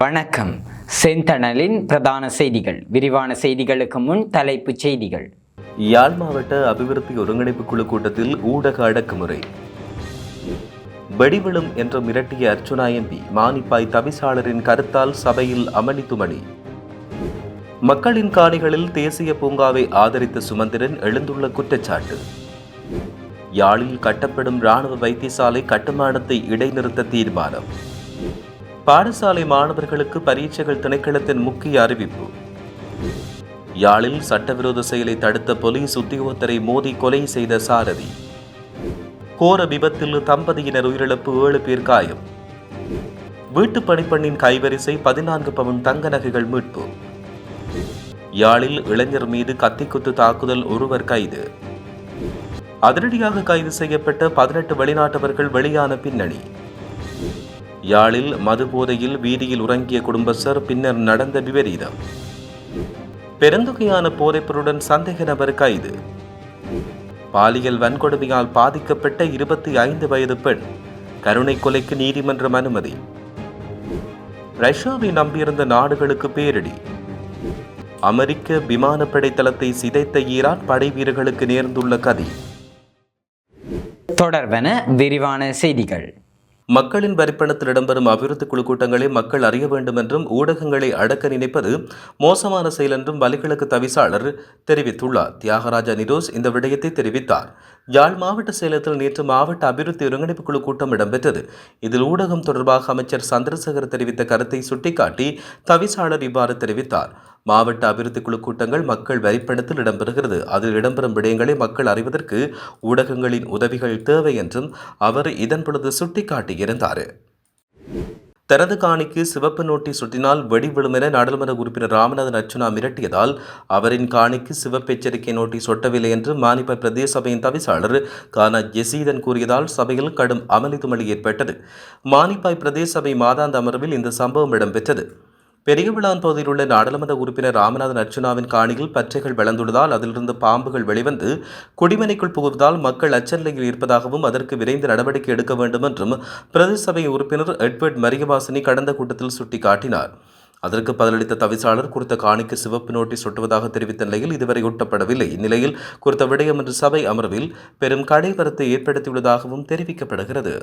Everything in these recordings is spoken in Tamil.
வணக்கம். செந்தணலின் பிரதான செய்திகள். விரிவான செய்திகளுக்கு முன் தலைப்புச் செய்திகள். யாழ் மாவட்ட அபிவிருத்தி ஒருங்கிணைப்பு குழு கூட்டத்தில் ஊடக அடக்குமுறை. வெடிவிழும் என்று மிரட்டிய அர்ச்சுனா எம்பி. மானிப்பாய் தவிசாளரின் கருத்தால் சபையில் அமளி துமளி. மக்களின் காணிகளில் தேசிய பூங்காவை ஆதரித்த சுமந்திரன் எழுந்துள்ள குற்றச்சாட்டு. யாழில் கட்டப்படும் இராணுவ வைத்தியசாலை கட்டுமானத்தை இடைநிறுத்த தீர்மானம். பாடசாலை மாணவர்களுக்கு பரீட்சைகள் திணைக்களத்தின் முக்கிய அறிவிப்பு. யாழில் சட்டவிரோத செயலை தடுத்த போலீஸ் உத்தியோகத்தரை மோதி கொலை செய்த சாரதி. கோர விபத்தில் தம்பதியினர் உயிரிழப்பு, 7 பேர் காயம். வீட்டு பணிப்பெண்ணின் கைவரிசை 14 பவுன் தங்க நகைகள் மீட்பு. யாழில் இளைஞர் மீது கத்திக்குத்து தாக்குதல், ஒருவர் கைது. அதிரடியாக கைது செய்யப்பட்ட 18 வெளிநாட்டவர்கள் வெளியான பின்னணி. யாழில் மது போதையில் வீதியில் உறங்கிய குடும்பஸ்தர், பின்னர் நடந்த விபரீதம். பெருந்தொகையான போதைப்பொருளுடன் சந்தேக நபர் கைது. பாலியல் வன்கொடுமையால் பாதிக்கப்பட்ட 25 வயது பெண் கருணை கொலைக்கு நீதிமன்றம் அனுமதி. ரஷ்யாவை நம்பியிருந்த நாடுகளுக்கு பேரிடி. அமெரிக்க விமானப்படை தளத்தை சிதைத்த ஈரான் படை வீரர்களுக்கு நேர்ந்துள்ள கதி. தொடர்வன விரிவான செய்திகள். மக்களின் வரிப்பணத்தில் இடம்பெறும் அபிவிருத்தி குழு கூட்டங்களை மக்கள் அறிய வேண்டும் என்றும் ஊடகங்களை அடக்க நினைப்பது மோசமான செயல் என்றும் வலிகிழக்கு தவிசாளர் தெரிவித்துள்ளார். தியாகராஜா நிரோஸ் இந்த விடயத்தை தெரிவித்தார். யாழ் மாவட்ட செயலகத்தில் நேற்று மாவட்ட அபிவிருத்தி ஒருங்கிணைப்பு குழு கூட்டம் இடம்பெற்றது. இதில் ஊடகம் தொடர்பாக அமைச்சர் சந்திரசேகர் தெரிவித்த கருத்தை சுட்டிக்காட்டி தவிசாளர் இவ்வாறு தெரிவித்தார். மாவட்ட அபிவிருத்தி குழு கூட்டங்கள் மக்கள் வரிப்பணத்தில் இடம்பெறுகிறது. அதில் இடம்பெறும் விடயங்களை மக்கள் அறிவதற்கு ஊடகங்களின் உதவிகள் தேவை என்றும் அவர் இதன் பொழுது சுட்டிக்காட்டியிருந்தார். தனது காணிக்கு சிவப்பு நோட்டீஸ் ஒட்டினால் வெடி விழும் என நாடாளுமன்ற உறுப்பினர் ராமநாதன் அர்ச்சுனா மிரட்டியதால் அவரின் காணிக்கு சிவப்பு எச்சரிக்கை நோட்டீஸ் ஒட்டவில்லை என்று மானிப்பாய் பிரதேச சபையின் தவிசாளர் கானா ஜெசீதன் கூறியதால் சபையில் கடும் அமளி துமளி ஏற்பட்டது. மானிப்பாய் பிரதேச சபை மாதாந்த அமர்வில் இந்த சம்பவம் இடம்பெற்றது. பெரிய விழான் பகுதியில் உள்ள நாடாளுமன்ற உறுப்பினர் ராமநாதன் அர்ச்சுனாவின் காணியில் பற்றைகள் வளர்ந்துள்ளதால் அதிலிருந்து பாம்புகள் வெளிவந்து குடிமனைக்குள் புகுவதால் மக்கள் அச்சநிலையில் இருப்பதாகவும் அதற்கு விரைந்து நடவடிக்கை எடுக்க வேண்டும் என்றும் பிரதேச சபை உறுப்பினர் எட்வர்ட் மரியவாசினி கடந்த கூட்டத்தில் சுட்டிக்காட்டினார். அதற்கு பதிலளித்த தவிசாளர் குறித்த காணிக்கு சிவப்பு நோட்டீஸ் ஒட்டுவதாக தெரிவித்த நிலையில் இதுவரை ஒட்டப்படவில்லை. இந்நிலையில் குறித்த விடயம் என்று சபை அமர்வில் பெரும் கடைவரத்தை ஏற்படுத்தியுள்ளதாகவும் தெரிவிக்கப்படுகிறது.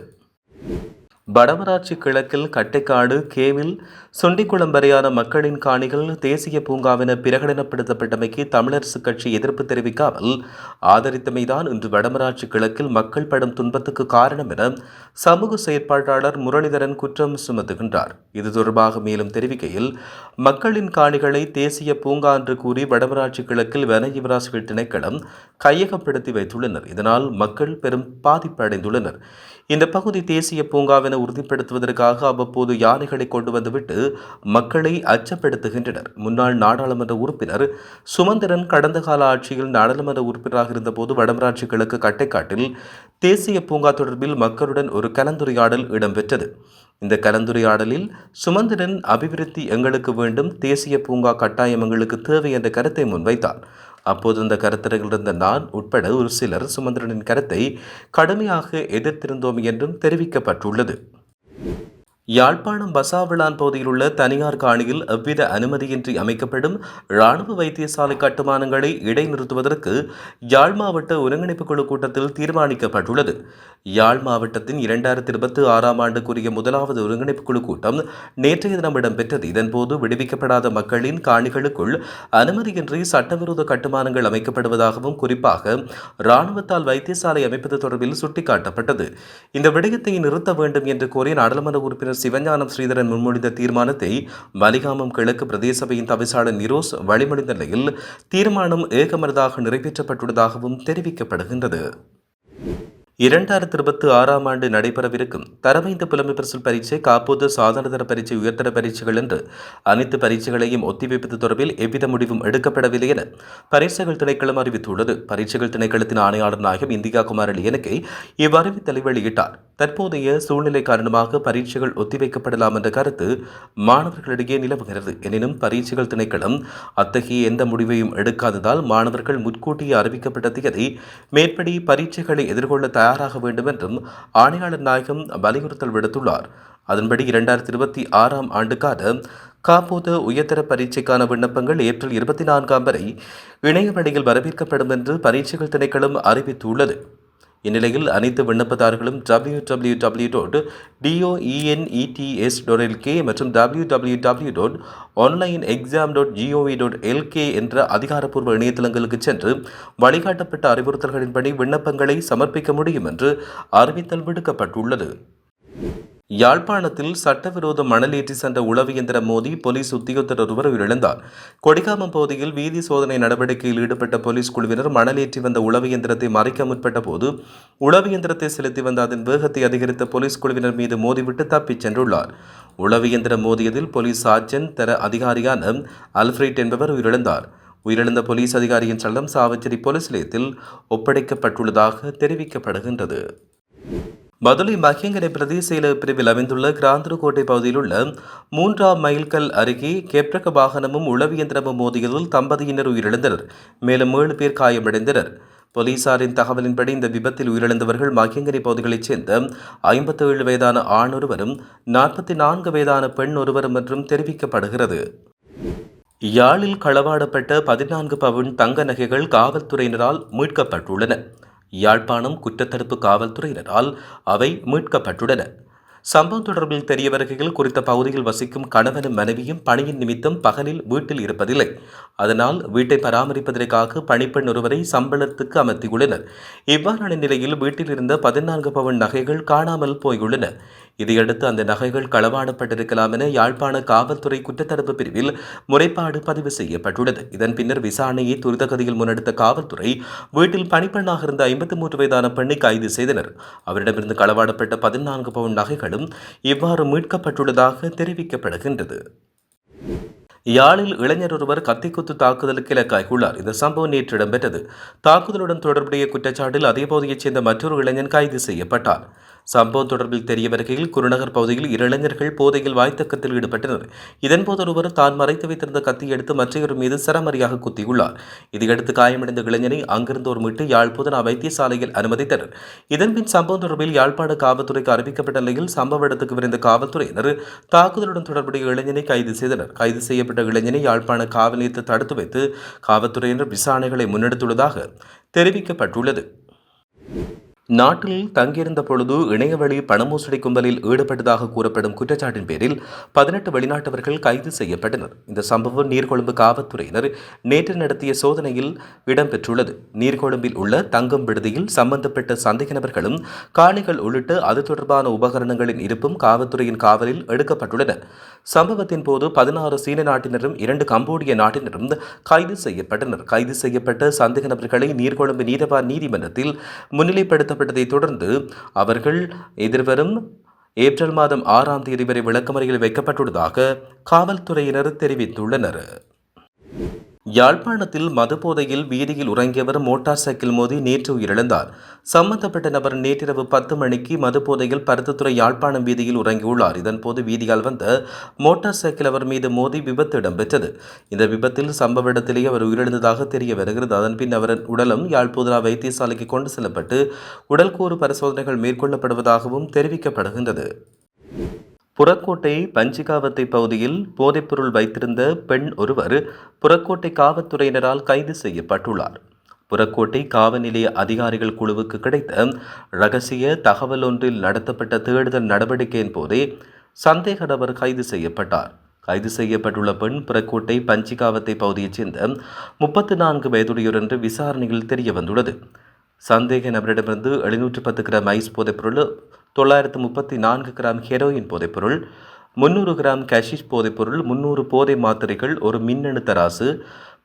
வடமராட்சி கிழக்கில் கட்டைக்காடு, கேவில், சொண்டிக்குளம் வரையான மக்களின் காணிகள் தேசிய பூங்காவென பிரகடனப்படுத்தப்பட்டமைக்கு தமிழரசு கட்சி எதிர்ப்பு தெரிவிக்காமல் ஆதரித்தமைதான் இன்று வடமராட்சி கிழக்கில் மக்கள் படும் துன்பத்துக்கு காரணம் என சமூக செயற்பாட்டாளர் முரளிதரன் குற்றம் சுமத்துகின்றார். இது தொடர்பாக மேலும் தெரிவிக்கையில், மக்களின் காணிகளை தேசிய பூங்கா என்று கூறி வடமராட்சி கிழக்கில் வன ஜீவராசிகள் திணைக்களம் கையகப்படுத்தி வைத்துள்ளனர். இதனால் மக்கள் பெரும் பாதிப்பு அடைந்துள்ளனர். இந்த பகுதி தேசிய பூங்காவென உறுதிப்படுத்துவதற்காக அவ்வப்போது யானைகளை கொண்டு வந்துவிட்டு மக்களை அச்சப்படுத்துகின்றனர். முன்னாள் நாடாளுமன்ற உறுப்பினர் சுமந்திரன் கடந்த கால ஆட்சியில் நாடாளுமன்ற உறுப்பினராக இருந்தபோது வடமராட்சி கிழக்கு கட்டைக்காட்டில் தேசிய பூங்கா தொடர்பில் மக்களுடன் ஒரு கலந்துரையாடல் இடம்பெற்றது. இந்த கலந்துரையாடலில் சுமந்திரன் அபிவிருத்தி எங்களுக்கு வேண்டும், தேசிய பூங்கா கட்டாயம் எங்களுக்கு தேவை என்ற கருத்தை முன்வைத்தார். அப்போது அந்த கருத்தரங்கில் இருந்த நான் உட்பட ஒரு சிலர் சுமந்திரனின் கருத்தை கடுமையாக எதிர்த்திருந்தோம் என்றும் தெரிவிக்கப்பட்டுள்ளது. யாழ்ப்பாணம் பசாவிளான் பகுதியில் உள்ள தனியார் காணியில் எவ்வித அனுமதியின்றி அமைக்கப்படும் இராணுவ வைத்தியசாலை கட்டுமானங்களை இடைநிறுத்துவதற்கு யாழ் மாவட்ட ஒருங்கிணைப்பு குழு கூட்டத்தில் தீர்மானிக்கப்பட்டுள்ளது. யாழ் மாவட்டத்தின் 2026ஆம் ஆண்டுக்குரிய முதலாவது ஒருங்கிணைப்பு குழு கூட்டம் நேற்றைய தினம் இடம்பெற்றது. இதன்போது விடுவிக்கப்படாத மக்களின் காணிகளுக்குள் அனுமதியின்றி சட்டவிரோத கட்டுமானங்கள் அமைக்கப்படுவதாகவும் குறிப்பாக இராணுவத்தால் வைத்தியசாலை அமைப்பது தொடர்பில் சுட்டிக்காட்டப்பட்டது. இந்த விடயத்தை நிறுத்த வேண்டும் என்று கோரி நாடாளுமன்ற உறுப்பினர் சிவஞானம் ஸ்ரீதரன் முன்மொழிந்த தீர்மானத்தை வலிகாமம் கிழக்கு பிரதேச சபையின் தவிசாளர் நிரோஸ் வழிமொழிந்த நிலையில் தீர்மானம் ஏகமனதாக நிறைவேற்றப்பட்டுள்ளதாகவும் தெரிவிக்கப்படுகின்றது. 2026ஆம் ஆண்டு நடைபெறவிருக்கும் தரவைந்த புலமை பரிசில் பரீட்சை, காப்போது, சாதாரணதர பரீட்சை, உயர்தர பரீட்சைகள் என்று அனைத்து பரீட்சைகளையும் ஒத்திவைப்பது தொடர்பில் எவ்வித முடிவும் எடுக்கப்படவில்லை என பரீட்சைகள் திணைக்களம் அறிவித்துள்ளது. பரீட்சைகள் திணைக்களத்தின் ஆணையாளர் நாயகம் இந்தியா குமார் லியனகே இவ்வறிவித்தலை வெளியிட்டார். தற்போதைய சூழ்நிலை காரணமாக பரீட்சைகள் ஒத்திவைக்கப்படலாம் என்ற கருத்து மாணவர்களிடையே நிலவுகிறது. எனினும் பரீட்சைகள் திணைக்களம் அத்தகைய எந்த முடிவையும் எடுக்காததால் மாணவர்கள் முன்கூட்டியே அறிவிக்கப்பட்ட தேதி மேற்படி பரீட்சைகளை எதிர்கொள்ள தயாராக வேண்டும் என்றும் ஆணையாளர் நாயகம் வலியுறுத்தல் விடுத்துள்ளார். அதன்படி 2026 ஆண்டுக்கான காப்போத உயர்தர பரீட்சைக்கான விண்ணப்பங்கள் ஏப்ரல் 24 வரை இணைய வழியில் வரவேற்கப்படும் என்று பரீட்சைகள் திணைக்களம் அறிவித்துள்ளது. இந்நிலையில் அனைத்து விண்ணப்பதாரர்களும் www.doenets.lk மற்றும் www.onlineexam.gov.lk என்ற அதிகாரப்பூர்வ இணையதளங்களுக்கு சென்று வழிகாட்டப்பட்ட அறிவுறுத்தல்களின்படி விண்ணப்பங்களை சமர்ப்பிக்க முடியும் என்று அறிவித்தல் விடுக்கப்பட்டுள்ளது. யாழ்ப்பாணத்தில் சட்டவிரோத மணலேற்றி சென்ற உளவு இயந்திரம் மோதி போலீஸ் உத்தியோகத்தர் ஒருவர் உயிரிழந்தார். கொடிகாமம் பகுதியில் வீதி சோதனை நடவடிக்கையில் ஈடுபட்ட போலீஸ் குழுவினர் மணலேற்றி வந்த உளவு இயந்திரத்தை மறைக்க முற்பட்ட போது உளவு இயந்திரத்தை செலுத்தி வந்த அதன் வேகத்தை அதிகரித்த போலீஸ் குழுவினர் மீது மோதிவிட்டு தப்பிச் சென்றுள்ளார். உளவு இயந்திரம் மோதியதில் போலீஸ் சார்ஜென்ட் தர அதிகாரியான அல்ஃபிரட் என்பவர் உயிரிழந்தார். உயிரிழந்த போலீஸ் அதிகாரியின் சடலம் சாவச்சேரி போலீஸ் நிலையத்தில் ஒப்படைக்கப்பட்டுள்ளதாக தெரிவிக்கப்படுகின்றது. மதுரை மகேங்கரை பிரதேச செயலக பிரிவில் அமைந்துள்ள கிராந்தூர்கோட்டை பகுதியில் உள்ள 3ஆம் மைல்கல் அருகே கெப்ரக வாகனமும் உளவு இயந்திரமும் மோதியதில் தம்பதியினர் உயிரிழந்தனர். மேலும் 7 பேர் காயமடைந்தனர். போலீசாரின் தகவலின்படி இந்த விபத்தில் உயிரிழந்தவர்கள் மகேங்கரை பகுதிகளைச் சேர்ந்த 57 வயதான ஆண் ஒருவரும் 44 வயதான பெண் ஒருவரும் என்றும் தெரிவிக்கப்படுகிறது. யாழில் களவாடப்பட்ட 14 பவுன் தங்க நகைகள் காவல்துறையினரால் மீட்கப்பட்டுள்ளன. யாழ்ப்பாணம் குற்றத்தடுப்பு காவல்துறையினரால் அவை மீட்கப்பட்டுள்ளன. சம்பவம் தொடர்பில் தெரிய வருகையில் குறித்த பகுதியில் வசிக்கும் கணவனும் மனைவியும் பணியின் நிமித்தம் பகலில் வீட்டில் இருப்பதில்லை. அதனால் வீட்டை பராமரிப்பதற்காக பணிப்பெண் ஒருவரை சம்பளத்துக்கு அமர்த்தியுள்ளனர். இவ்வாறான நிலையில் வீட்டில் இருந்த 14 பவுன் நகைகள் காணாமல் போயுள்ளன. இதையடுத்து அந்த நகைகள் களவாடப்பட்டிருக்கலாம் என யாழ்ப்பாண காவல்துறை குற்றத்தடுப்பு பிரிவில் முறைப்பாடு பதிவு செய்யப்பட்டுள்ளது. இதன் பின்னர் விசாரணையை துரிதகதியில் முன்னெடுத்த காவல்துறை வீட்டில் பணிப்பெண்ணாக இருந்த 53 வயதான பெண்ணை கைது செய்தனர். அவரிடமிருந்து களவாடப்பட்ட 14 பவுன் நகைகளும் இவ்வாறு மீட்கப்பட்டுள்ளதாக தெரிவிக்கப்படுகின்றது. யாழில் இளைஞர் ஒருவர் கத்திக்குத்து தாக்குதலுக்கு இலக்காகியுள்ளார். இந்த சம்பவம் நேற்று இடம்பெற்றது. தாக்குதலுடன் தொடர்புடைய குற்றச்சாட்டில் அதே பகுதியைச் சேர்ந்த மற்றொரு இளைஞன் கைது செய்யப்பட்டார். சம்பவம் தொடர்பில் தெரிய வருகையில் குருநகர் பகுதியில் 2 இளைஞர்கள் போதையில் வாய்த்தக்கத்தில் ஈடுபட்டனர். இதன்போது ஒருவர் தான் மறைத்து வைத்திருந்த கத்தியை எடுத்து மற்றொரு மீது சரமரியாக குத்தியுள்ளார். இதையடுத்து காயமடைந்த இளைஞனை அங்கிருந்தோர் மீட்டு யாழ் போதனா வைத்தியசாலையில் அனுமதித்தனர். இதன்பின் சம்பவம் தொடர்பில் யாழ்ப்பாண காவல்துறைக்கு அறிவிக்கப்பட்ட நிலையில் சம்பவ இடத்துக்கு விரைந்த காவல்துறையினர் தாக்குதலுடன் தொடர்புடைய இளைஞனை கைது செய்தனர். கைது செய்யப்பட்ட இளைஞனை யாழ்ப்பாண காவல் நிலையத்தில் தடுத்து வைத்து காவல்துறையினர் விசாரணைகளை முன்னெடுத்துள்ளதாக தெரிவிக்கப்பட்டுள்ளது. நாட்டில் தங்கியிருந்த பொழுது இணையவழி பணமோசடி கும்பலில் ஈடுபட்டதாக கூறப்படும் குற்றச்சாட்டின் பேரில் 18 வெளிநாட்டவர்கள் கைது செய்யப்பட்டனர். இந்த சம்பவம் நீர்கொழும்பு காவல்துறையினர் நேற்று நடத்திய சோதனையில் இடம்பெற்றுள்ளது. நீர்கொழும்பில் உள்ள தங்கும் விடுதியில் சம்பந்தப்பட்ட சந்தேக நபர்களும் காணிகள் உள்ளிட்ட அது தொடர்பான உபகரணங்களின் இருப்பும் காவல்துறையின் காவலில் எடுக்கப்பட்டுள்ளன. சம்பவத்தின் போது 16 சீன நாட்டினரும் 2 கம்போடிய நாட்டினரும் கைது செய்யப்பட்டனர். கைது செய்யப்பட்ட சந்தேக நபர்களை நீர்கொழும்பு நீதவான் நீதிமன்றத்தில் முன்னிலைப்படுத்தப்பட்டதை தொடர்ந்து அவர்கள் எதிர்வரும் ஏப்ரல் மாதம் 6ஆம் தேதி வரை விளக்கமறியலில் வைக்கப்பட்டுள்ளதாக காவல்துறையினர் தெரிவித்துள்ளனர். யாழ்ப்பாணத்தில் மதுபோதையில் வீதியில் உறங்கியவர் மோட்டார் சைக்கிள் மோதி நேற்று உயிரிழந்தார். சம்பந்தப்பட்ட நபர் நேற்றிரவு 10 மணிக்கு மதுபோதையில் பருத்தித்துறை யாழ்ப்பாணம் வீதியில் உறங்கியுள்ளார். இதன்போது வீதியால் வந்த மோட்டார் சைக்கிள் அவர் மீது மோதி விபத்து இடம்பெற்றது. இந்த விபத்தில் சம்பவ இடத்திலேயே அவர் உயிரிழந்ததாக தெரிய வருகிறது. அதன்பின் அவரின் உடலம் யாழ் போதனா வைத்தியசாலைக்கு கொண்டு செல்லப்பட்டு உடல்கூறு பரிசோதனைகள் மேற்கொள்ளப்படுவதாகவும் தெரிவிக்கப்படுகின்றது. புறக்கோட்டை பஞ்சிகாவத்தை பகுதியில் போதைப்பொருள் வைத்திருந்த பெண் ஒருவர் புறக்கோட்டை காவல்துறையினரால் கைது செய்யப்பட்டுள்ளார். புறக்கோட்டை காவல் நிலைய அதிகாரிகள் குழுவுக்கு கிடைத்த இரகசிய தகவல் ஒன்றில் நடத்தப்பட்ட தேடுதல் நடவடிக்கையின் போதே சந்தேக நபர் கைது செய்யப்பட்டார். கைது செய்யப்பட்டுள்ள பெண் புறக்கோட்டை பஞ்சிகாவத்தை பகுதியைச் சேர்ந்த 34 வயதுடையோர் என்று விசாரணையில் தெரிய வந்துள்ளது. சந்தேக நபரிடமிருந்து 710 கிராம் ஐஸ் போதைப்பொருள், 934 கிராம் ஹெரோயின் போதைப்பொருள், 300 கிராம் கஷிஷ் போதைப்பொருள், 300 போதை மாத்திரைகள், ஒரு மின்னணு தராசு,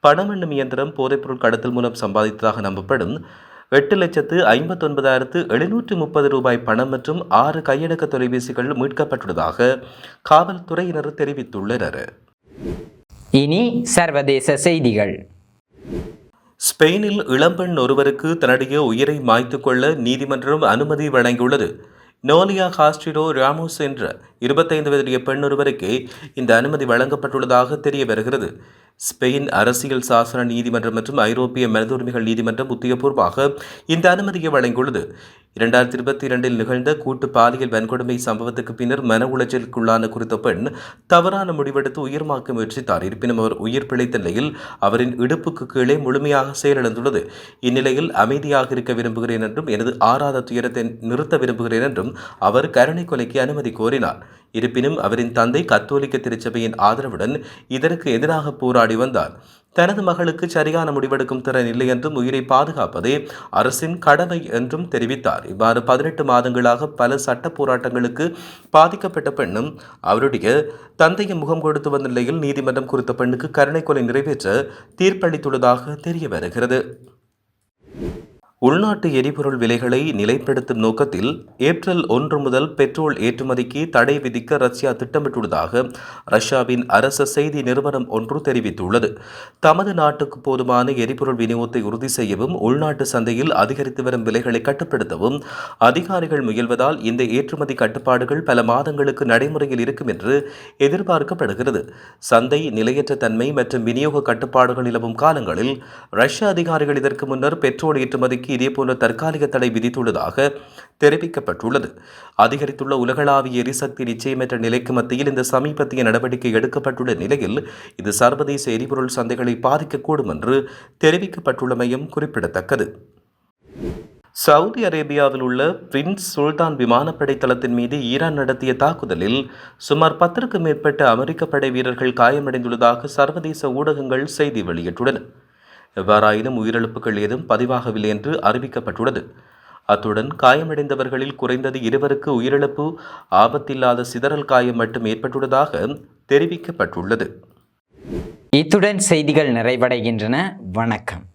பணம் எண்ணும் இயந்திரம், போதைப்பொருள் கடத்தல் மூலம் சம்பாதித்ததாக நம்பப்படும் 8,59,730 ரூபாய் பணம் மற்றும் 6 கையடக்க தொலைபேசிகள் மீட்கப்பட்டுள்ளதாக காவல்துறையினர் தெரிவித்துள்ளனர். இனி சர்வதேச செய்திகள். ஸ்பெயினில் இளம்பெண் ஒருவருக்கு தன்னுடைய உயிரை மாய்த்து கொள்ள நீதிமன்றம் அனுமதி வழங்கியுள்ளது. நோலியா காஸ்டிரோ ராமோஸ் என்ற 25 வயதுடைய பெண் ஒருவருக்கு இந்த அனுமதி வழங்கப்பட்டுள்ளதாக தெரிய வருகிறது. ஸ்பெயின் அரசியல் சாசன நீதிமன்றம் மற்றும் ஐரோப்பிய மனித உரிமைகள் நீதிமன்றம் உத்தியோகபூர்வமாக இந்த அனுமதியை வழங்கியுள்ளது. 2022 நிகழ்ந்த கூட்டு பாலியல் வன்கொடுமை சம்பவத்துக்கு பின்னர் மன உளைச்சலுக்குள்ளான குறித்த பெண் தவறான முடிவெடுத்து உயிர்மாக்க முயற்சித்தார். இருப்பினும் அவர் உயிர் பிழைத்த நிலையில் அவரின் இடுப்புக்கு கீழே முழுமையாக செயலிழந்துள்ளது. இந்நிலையில் அமைதியாக இருக்க விரும்புகிறேன் என்றும் எனது ஆறாத துயரத்தை நிறுத்த விரும்புகிறேன் என்றும் அவர் கருணை கொலைக்கு அனுமதி கோரினார். இருப்பினும் அவரின் தந்தை கத்தோலிக்க திருச்சபையின் ஆதரவுடன் இதற்கு எதிராக போராடி வந்தார். தனது மகளுக்கு சரியான முடிவெடுக்கும் திறன் இல்லை என்றும் உயிரை பாதுகாப்பதே அரசின் கடமை என்றும் தெரிவித்தார். இவ்வாறு 18 மாதங்களாக பல சட்ட போராட்டங்களுக்கு பாதிக்கப்பட்ட பெண்ணும் அவருடைய தந்தையும் முகம் கொடுத்து வந்த நிலையில் நீதிமன்றம் குறித்த பெண்ணுக்கு கருணை கொலை நிறைவேற்ற தீர்ப்பளித்துள்ளதாக தெரிய வருகிறது. உள்நாட்டு எரிபொருள் விலைகளை நிலைப்படுத்தும் நோக்கத்தில் ஏப்ரல் 1 முதல் பெட்ரோல் ஏற்றுமதிக்கு தடை விதிக்க ரஷ்யா திட்டமிட்டுள்ளதாக ரஷ்யாவின் அரசு செய்தி நிறுவனம் ஒன்று தெரிவித்துள்ளது. தமது நாட்டுக்கு போதுமான எரிபொருள் விநியோகத்தை உறுதி செய்யவும் உள்நாட்டு சந்தையில் அதிகரித்து வரும் விலைகளை கட்டுப்படுத்தவும் அதிகாரிகள் முயல்வதால் இந்த ஏற்றுமதி கட்டுப்பாடுகள் பல மாதங்களுக்கு நடைமுறையில் இருக்கும் என்று எதிர்பார்க்கப்படுகிறது. சந்தை நிலையற்ற தன்மை மற்றும் விநியோக கட்டுப்பாடுகள் நிலவும் காலங்களில் ரஷ்ய அதிகாரிகள் இதற்கு முன்னர் பெட்ரோல் ஏற்றுமதிக்கு இதேபோன்ற தற்காலிக தடை விதித்துள்ளதாக தெரிவிக்கப்பட்டுள்ளது. அதிகரித்துள்ள உலகளாவிய எரிசக்தி நிச்சயமற்ற நிலைக்கு மத்தியில் இந்த சமீபத்திய நடவடிக்கை எடுக்கப்பட்டுள்ள நிலையில் இது சர்வதேச எரிபொருள் சந்தைகளை பாதிக்கக்கூடும் என்று தெரிவிக்கப்பட்டுள்ளமையும் குறிப்பிடத்தக்கது. சவுதி அரேபியாவில் உள்ள பிரின்ஸ் சுல்தான் விமானப்படை தளத்தின் மீது ஈரான் நடத்திய தாக்குதலில் சுமார் 10க்கும் மேற்பட்ட அமெரிக்க படை வீரர்கள் காயமடைந்துள்ளதாக சர்வதேச ஊடகங்கள் செய்தி வெளியிட்டுள்ளன. எவ்வாறாயினும் உயிரிழப்புகள் ஏதும் பதிவாகவில்லை என்று அறிவிக்கப்பட்டுள்ளது. அத்துடன் காயமடைந்தவர்களில் குறைந்தது 2 உயிரிழப்பு, ஆபத்தில்லாத சிதறல் காயம் மட்டும் ஏற்பட்டுள்ளதாக தெரிவிக்கப்பட்டுள்ளது. இத்துடன் செய்திகள் நிறைவடைகின்றன. வணக்கம்.